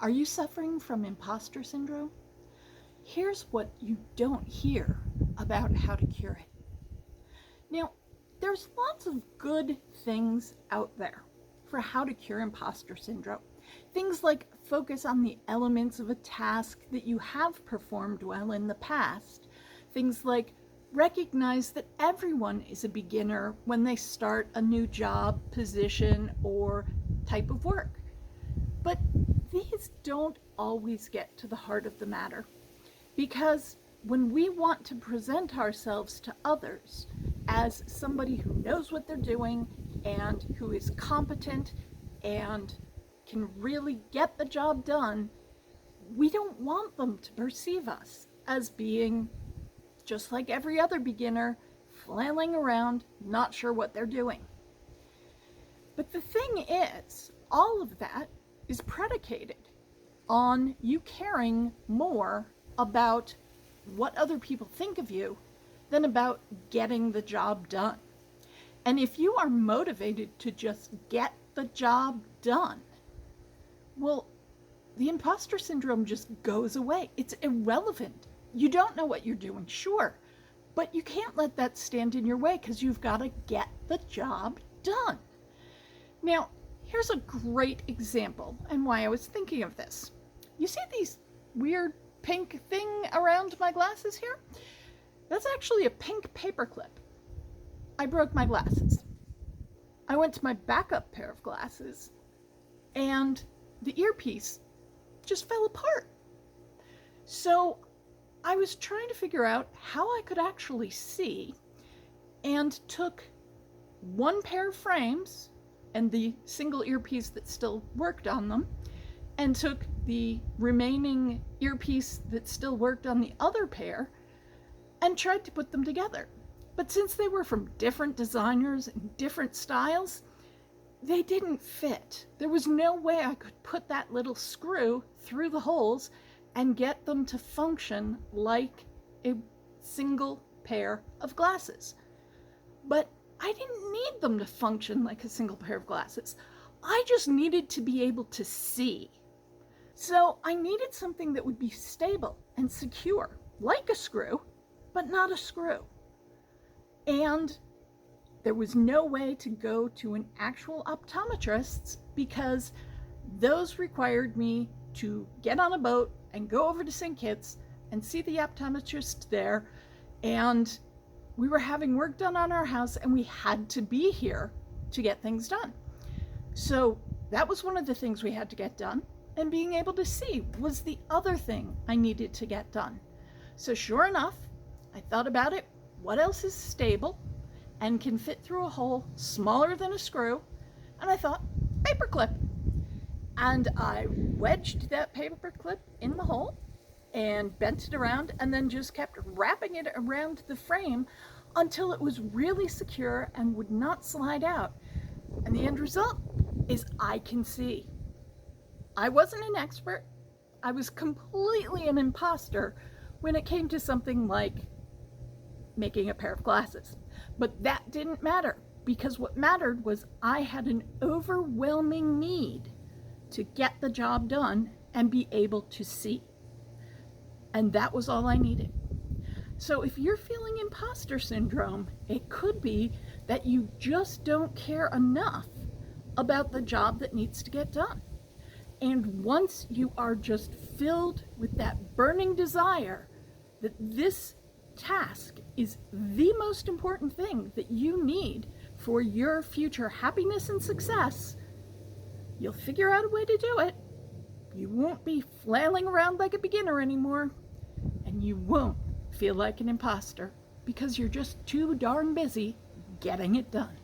Are you suffering from imposter syndrome? Here's what you don't hear about how to cure it. Now, there's lots of good things out there for how to cure imposter syndrome. Things like focus on the elements of a task that you have performed well in the past. Things like recognize that everyone is a beginner when they start a new job, position, or type of work. But these don't always get to the heart of the matter, because when we want to present ourselves to others as somebody who knows what they're doing and who is competent and can really get the job done, we don't want them to perceive us as being just like every other beginner, flailing around, not sure what they're doing. But the thing is, all of that is predicated on you caring more about what other people think of you than about getting the job done. And if you are motivated to just get the job done, well, the imposter syndrome just goes away. It's irrelevant. You don't know what you're doing, sure, but you can't let that stand in your way because you've got to get the job done. Now, here's a great example and why I was thinking of this. You see these weird pink thing around my glasses here? That's actually a pink paperclip. I broke my glasses. I went to my backup pair of glasses and the earpiece just fell apart. So I was trying to figure out how I could actually see, and took one pair of frames and the single earpiece that still worked on them, and took the remaining earpiece that still worked on the other pair and tried to put them together. But since they were from different designers and different styles, they didn't fit. There was no way I could put that little screw through the holes and get them to function like a single pair of glasses. But I didn't need them to function like a single pair of glasses. I just needed to be able to see. So I needed something that would be stable and secure, like a screw, but not a screw. And there was no way to go to an actual optometrist because those required me to get on a boat and go over to St. Kitts and see the optometrist there. And we were having work done on our house and we had to be here to get things done. So that was one of the things we had to get done. And being able to see was the other thing I needed to get done. So sure enough, I thought about it. What else is stable and can fit through a hole smaller than a screw? And I thought, paperclip. And I wedged that paperclip in the hole and bent it around and then just kept wrapping it around the frame until it was really secure and would not slide out. And the end result is I can see. I wasn't an expert. I was completely an imposter when it came to something like making a pair of glasses. But that didn't matter, because what mattered was I had an overwhelming need to get the job done and be able to see. And that was all I needed. So if you're feeling imposter syndrome, it could be that you just don't care enough about the job that needs to get done. And once you are just filled with that burning desire that this task is the most important thing that you need for your future happiness and success, you'll figure out a way to do it. You won't be flailing around like a beginner anymore, and you won't feel like an imposter because you're just too darn busy getting it done.